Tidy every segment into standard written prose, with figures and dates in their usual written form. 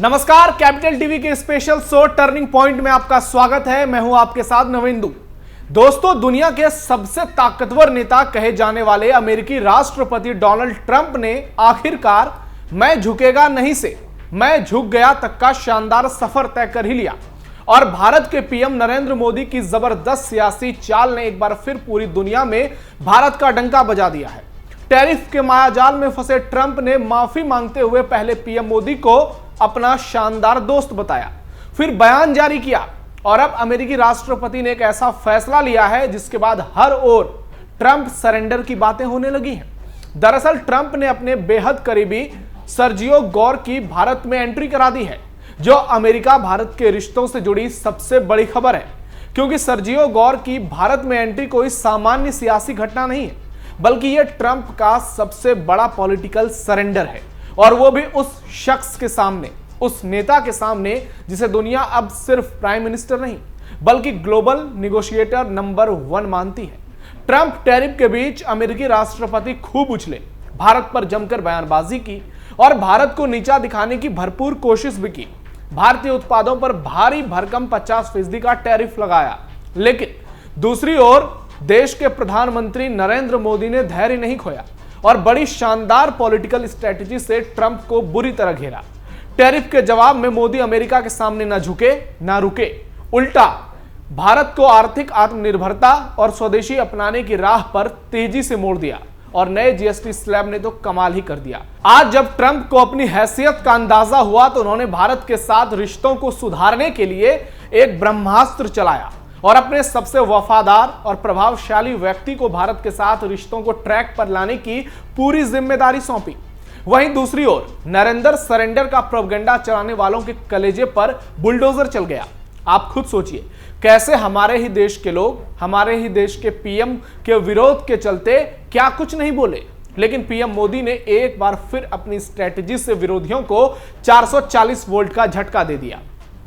नमस्कार, capital TV के special show turning point में आपका स्वागत है। मैं हूं आपके साथ नवेंदु। दोस्तों, दुनिया के सबसे ताकतवर नेता कहे जाने वाले अमेरिकी राष्ट्रपति डोनाल्ड ट्रंप ने आखिरकार मैं झुकेगा नहीं से मैं झुक गया तक का शानदार सफर तय कर ही लिया और भारत के पीएम नरेंद्र मोदी की जबरदस्त सियासी चाल ने एक बार फिर पूरी दुनिया में भारत का डंका बजा दिया है। टैरिफ के मायाजाल में फंसे ट्रंप ने माफी मांगते हुए पहले पीएम मोदी को अपना शानदार दोस्त बताया, फिर बयान जारी किया और अब अमेरिकी राष्ट्रपति ने एक ऐसा फैसला लिया है जिसके बाद हर ओर ट्रंप सरेंडर की बातें होने लगी हैं। दरअसल ट्रंप ने अपने बेहद करीबी सर्जियो गौर की भारत में एंट्री करा दी है, जो अमेरिका भारत के रिश्तों से जुड़ी सबसे बड़ी खबर है, क्योंकि सर्जियो गौर की भारत में एंट्री कोई सामान्य सियासी घटना नहीं है, बल्कि यह ट्रंप का सबसे बड़ा पॉलिटिकल सरेंडर है, और वो भी उस शख्स के सामने, उस नेता के सामने जिसे दुनिया अब सिर्फ प्राइम मिनिस्टर नहीं बल्कि ग्लोबल निगोशिएटर नंबर 1 मानती है। ट्रंप टैरिफ के बीच अमेरिकी राष्ट्रपति खूब उछले, भारत पर जमकर बयानबाजी की और भारत को नीचा दिखाने की भरपूर कोशिश भी की। भारतीय उत्पादों पर भारी भरकम 50% का टैरिफ लगाया, लेकिन दूसरी ओर देश के प्रधानमंत्री नरेंद्र मोदी ने धैर्य नहीं खोया और बड़ी शानदार पॉलिटिकल स्ट्रेटजी से ट्रंप को बुरी तरह घेरा। टैरिफ के जवाब में मोदी अमेरिका के सामने न झुके न रुके, उल्टा भारत को आर्थिक आत्मनिर्भरता और स्वदेशी अपनाने की राह पर तेजी से मोड़ दिया और नए जीएसटी स्लैब ने तो कमाल ही कर दिया। आज जब ट्रंप को अपनी हैसियत का अंदाजा हुआ तो उन्होंने भारत के साथ रिश्तों को सुधारने के लिए एक ब्रह्मास्त्र चलाया और अपने सबसे वफादार और प्रभावशाली व्यक्ति को भारत के साथ रिश्तों को ट्रैक पर लाने की पूरी जिम्मेदारी सौंपी। वहीं दूसरी ओर नरेंद्र सरेंडर का प्रोपेगेंडा चलाने वालों के कलेजे पर बुलडोजर चल गया। आप खुद सोचिए, कैसे हमारे ही देश के लोग हमारे ही देश के पीएम के विरोध के चलते क्या कुछ नहीं बोले, लेकिन पीएम मोदी ने एक बार फिर अपनी स्ट्रेटजी से विरोधियों को 440 वोल्ट का झटका दे दिया।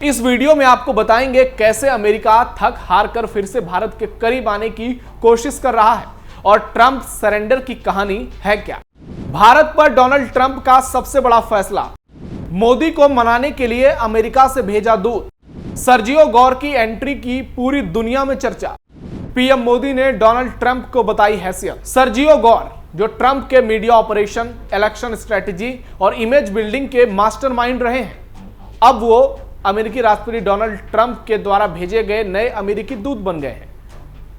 इस वीडियो में आपको बताएंगे कैसे अमेरिका थक हार कर फिर से भारत के करीब आने की कोशिश कर रहा है और ट्रंप सरेंडर की कहानी है क्या। भारत पर डोनाल्ड ट्रंप का सबसे बड़ा फैसला, मोदी को मनाने के लिए अमेरिका से भेजा दूत, सर्जियो गौर की एंट्री की पूरी दुनिया में चर्चा, पीएम मोदी ने डोनाल्ड ट्रंप को बताई हैसियत। सर्जियो गौर जो ट्रंप के मीडिया ऑपरेशन, इलेक्शन स्ट्रेटजी और इमेज बिल्डिंग के मास्टरमाइंड रहे हैं, अब वो अमेरिकी राष्ट्रपति डोनाल्ड ट्रंप के द्वारा भेजे गए नए अमेरिकी दूत बन गए हैं।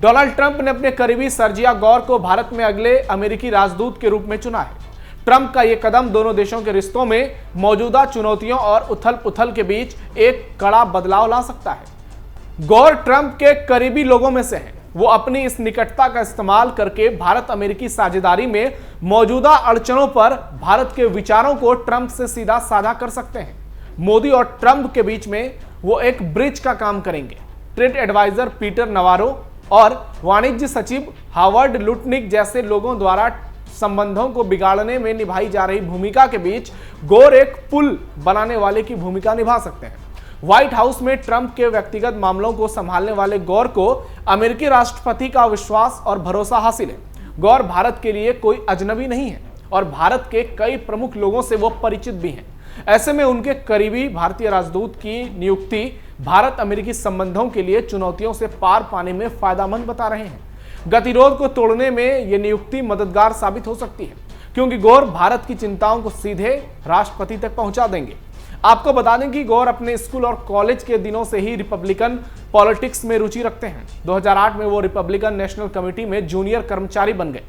डोनाल्ड ट्रंप ने अपने करीबी सर्जिया गौर को भारत में अगले अमेरिकी राजदूत के रूप में चुना है। ट्रंप का यह कदम दोनों देशों के रिश्तों में मौजूदा चुनौतियों और उथल-पुथल के बीच एक कड़ा बदलाव ला सकता है। गौर ट्रंप के करीबी लोगों में से हैं। वो अपनी इस निकटता का इस्तेमाल करके भारत अमेरिकी साझेदारी में मौजूदा अड़चनों पर भारत के विचारों को ट्रंप से सीधा साझा कर सकते हैं। मोदी और ट्रंप के बीच में वो एक ब्रिज का काम करेंगे। ट्रेड एडवाइजर पीटर नवारो और वाणिज्य सचिव हावर्ड लुटनिक जैसे लोगों द्वारा संबंधों को बिगाड़ने में निभाई जा रही भूमिका के बीच गौर एक पुल बनाने वाले की भूमिका निभा सकते हैं। व्हाइट हाउस में ट्रंप के व्यक्तिगत मामलों को संभालने वाले गौर को अमेरिकी राष्ट्रपति का विश्वास और भरोसा हासिल है। गौर भारत के लिए कोई अजनबी नहीं है और भारत के कई प्रमुख लोगों से वो परिचित भी हैं। ऐसे में उनके करीबी भारतीय राजदूत की नियुक्ति भारत अमेरिकी संबंधों के लिए चुनौतियों से पार पाने में फायदेमंद बता रहे हैं। गतिरोध को तोड़ने में यह नियुक्ति मददगार साबित हो सकती है, क्योंकि गौर भारत की चिंताओं को सीधे राष्ट्रपति तक पहुंचा देंगे। आपको बता दें कि गौर अपने स्कूल और कॉलेज के दिनों से ही रिपब्लिकन पॉलिटिक्स में रुचि रखते हैं। 2008 में वो रिपब्लिकन नेशनल कमेटी में जूनियर कर्मचारी बन गए।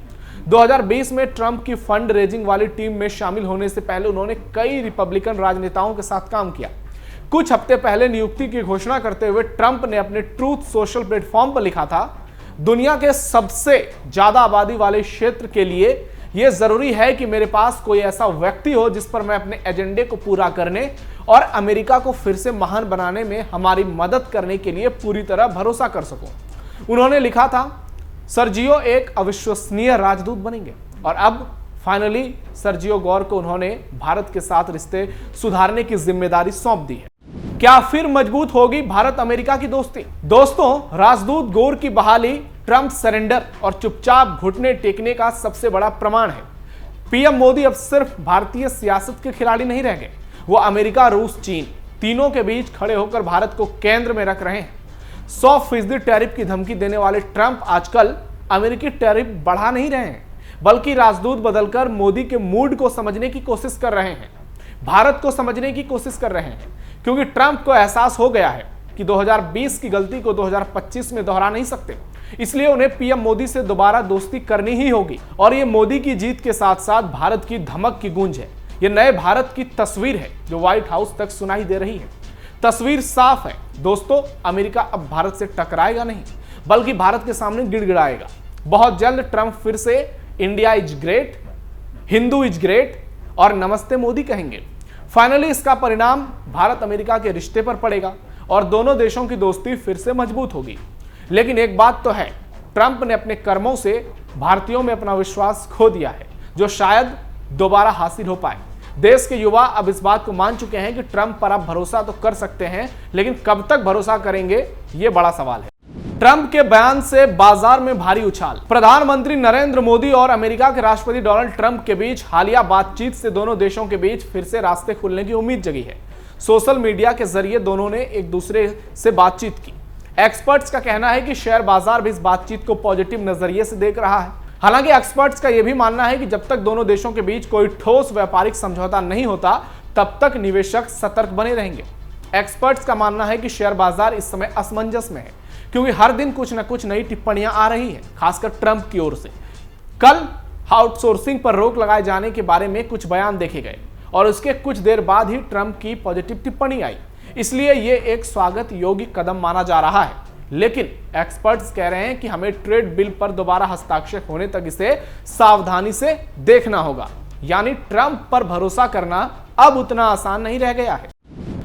2020 में ट्रंप की फंड रेजिंग वाली टीम में शामिल होने से पहले उन्होंने कई रिपब्लिकन राजनेताओं के साथ काम किया। कुछ हफ्ते पहले नियुक्ति की घोषणा करते हुए ट्रंप ने अपने ट्रूथ सोशल प्लेटफॉर्म पर लिखा था, दुनिया के सबसे ज्यादा आबादी वाले क्षेत्र के लिए यह जरूरी है कि मेरे पास कोई ऐसा व्यक्ति हो जिस पर मैं अपने एजेंडे को पूरा करने और अमेरिका को फिर से महान बनाने में हमारी मदद करने के लिए पूरी तरह भरोसा कर सकूं। उन्होंने लिखा था, सर्जियो एक अविश्वसनीय राजदूत बनेंगे और अब फाइनली सर्जियो गौर को उन्होंने भारत के साथ रिश्ते सुधारने की जिम्मेदारी सौंप दी है। क्या फिर मजबूत होगी भारत अमेरिका की दोस्ती? दोस्तों, राजदूत गौर की बहाली ट्रंप सरेंडर और चुपचाप घुटने टेकने का सबसे बड़ा प्रमाण है। पीएम मोदी अब सिर्फ भारतीय सियासत के खिलाड़ी नहीं रह गए, वो अमेरिका, रूस, चीन तीनों के बीच खड़े होकर भारत को केंद्र में रख रहे हैं। 100% टैरिफ की धमकी देने वाले ट्रंप आजकल अमेरिकी टैरिफ बढ़ा नहीं रहे हैं, बल्कि राजदूत बदलकर मोदी के मूड को समझने की कोशिश कर रहे हैं, भारत को समझने की कोशिश कर रहे हैं, क्योंकि ट्रंप को एहसास हो गया है कि 2020 की गलती को 2025 में दोहरा नहीं सकते। इसलिए उन्हें पीएम मोदी से दोबारा दोस्ती करनी ही होगी। और ये मोदी की जीत के साथ साथ भारत की धमक की गूंज है। ये नए भारत की तस्वीर है जो व्हाइट हाउस तक सुनाई दे रही है। तस्वीर साफ है दोस्तों, अमेरिका अब भारत से टकराएगा नहीं, बल्कि भारत के सामने गिड़गिड़ाएगा। बहुत जल्द ट्रंप फिर से India is great, Hindu is great और नमस्ते मोदी कहेंगे। फाइनली इसका परिणाम भारत अमेरिका के रिश्ते पर पड़ेगा और दोनों देशों की दोस्ती फिर से मजबूत होगी। लेकिन एक बात तो है, ट्रंप ने अपने कर्मों से भारतीयों में अपना विश्वास खो दिया है, जो शायद दोबारा हासिल हो पाए। देश के युवा अब इस बात को मान चुके हैं कि ट्रंप पर आप भरोसा तो कर सकते हैं, लेकिन कब तक भरोसा करेंगे, ये बड़ा सवाल है। ट्रंप के बयान से बाजार में भारी उछाल। प्रधानमंत्री नरेंद्र मोदी और अमेरिका के राष्ट्रपति डोनाल्ड ट्रंप के बीच हालिया बातचीत से दोनों देशों के बीच फिर से रास्ते खुलने की उम्मीद जगी है। सोशल मीडिया के जरिए दोनों ने एक दूसरे से बातचीत की। एक्सपर्ट्स का कहना है कि शेयर बाजार भी इस बातचीत को पॉजिटिव नजरिए से देख रहा है। हालांकि एक्सपर्ट्स का यह भी मानना है कि जब तक दोनों देशों के बीच कोई ठोस व्यापारिक समझौता नहीं होता, तब तक निवेशक सतर्क बने रहेंगे। एक्सपर्ट्स का मानना है कि शेयर बाजार इस समय असमंजस में है, क्योंकि हर दिन कुछ न कुछ नई टिप्पणियां आ रही हैं, खासकर ट्रंप की ओर से। कल आउटसोर्सिंग पर रोक लगाए जाने के बारे में कुछ बयान देखे गए और उसके कुछ देर बाद ही ट्रंप की पॉजिटिव टिप्पणी आई। इसलिए यह एक स्वागत योग्य कदम माना जा रहा है। लेकिन एक्सपर्ट्स कह रहे हैं कि हमें ट्रेड बिल पर दोबारा हस्ताक्षर होने तक इसे सावधानी से देखना होगा। यानी ट्रंप पर भरोसा करना अब उतना आसान नहीं रह गया है।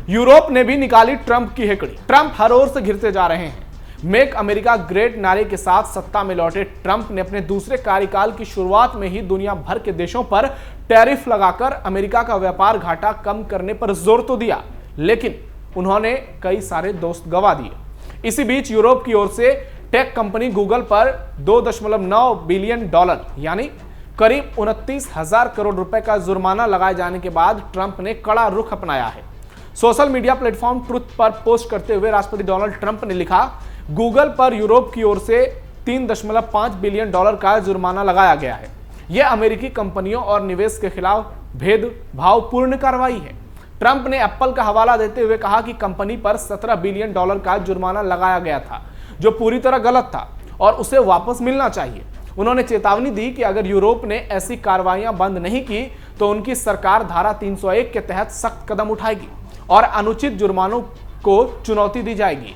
यूरोप ने भी निकाली ट्रंप की हेकड़ी। ट्रंप हर ओर से घिरते जा रहे हैं। मेक अमेरिका ग्रेट नारे के साथ सत्ता में लौटे ट्रंप ने अपने दूसरे कार्यकाल की शुरुआत में ही दुनिया भर के देशों पर टैरिफ लगाकर अमेरिका का व्यापार घाटा कम करने पर जोर तो दिया, लेकिन उन्होंने कई सारे दोस्त गंवा दिए। इसी बीच यूरोप की ओर से टेक कंपनी गूगल पर $2.9 बिलियन यानी करीब 29,000 करोड़ रुपए का जुर्माना लगाए जाने के बाद ट्रंप ने कड़ा रुख अपनाया है। सोशल मीडिया प्लेटफॉर्म ट्रुथ पर पोस्ट करते हुए राष्ट्रपति डोनाल्ड ट्रंप ने लिखा, गूगल पर यूरोप की ओर से $3.5 बिलियन का जुर्माना लगाया गया है। यह अमेरिकी कंपनियों और निवेश के खिलाफ भेदभावपूर्ण कार्रवाई है। ट्रंप ने एप्पल का हवाला देते हुए कहा कि कंपनी पर $17 बिलियन का जुर्माना लगाया गया था, जो पूरी तरह गलत था और उसे वापस मिलना चाहिए। उन्होंने चेतावनी दी कि अगर यूरोप ने ऐसी कार्रवाइयां बंद नहीं की तो उनकी सरकार धारा 301 के तहत सख्त कदम उठाएगी और अनुचित जुर्मानों को चुनौती दी जाएगी।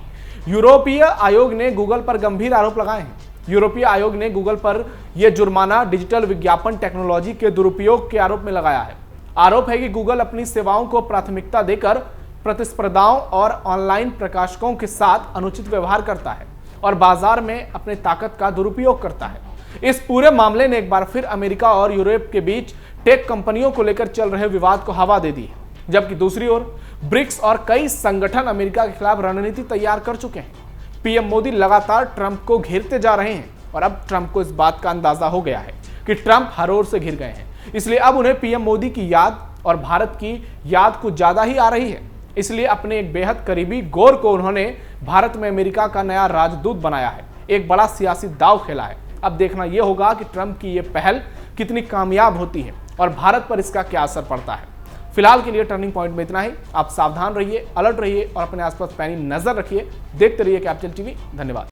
यूरोपीय आयोग ने गूगल पर गंभीर आरोप लगाए हैं। यूरोपीय आयोग ने गूगल पर यह जुर्माना डिजिटल विज्ञापन टेक्नोलॉजी के दुरुपयोग के आरोप में लगाया है। आरोप है कि गूगल अपनी सेवाओं को प्राथमिकता देकर प्रतिस्पर्धाओं और ऑनलाइन प्रकाशकों के साथ अनुचित व्यवहार करता है और बाजार में अपने ताकत का दुरुपयोग करता है। इस पूरे मामले ने एक बार फिर अमेरिका और यूरोप के बीच टेक कंपनियों को लेकर चल रहे विवाद को हवा दे दी है, जबकि दूसरी ओर ब्रिक्स और कई संगठन अमेरिका के खिलाफ रणनीति तैयार कर चुके हैं। पीएम मोदी लगातार ट्रंप को घेरते जा रहे हैं और अब ट्रंप को इस बात का अंदाजा हो गया है कि ट्रंप हर ओर से घिर गए हैं। इसलिए अब उन्हें पीएम मोदी की याद और भारत की याद कुछ ज्यादा ही आ रही है। इसलिए अपने एक बेहद करीबी गोर को उन्होंने भारत में अमेरिका का नया राजदूत बनाया है। एक बड़ा सियासी दांव खेला है। अब देखना यह होगा कि ट्रंप की यह पहल कितनी कामयाब होती है और भारत पर इसका क्या असर पड़ता है। फिलहाल के लिए टर्निंग पॉइंट में इतना ही। आप सावधान रहिए, अलर्ट रहिए और अपने आसपास पैनी नजर रखिए। देखते रहिए कैपिटल टीवी। धन्यवाद।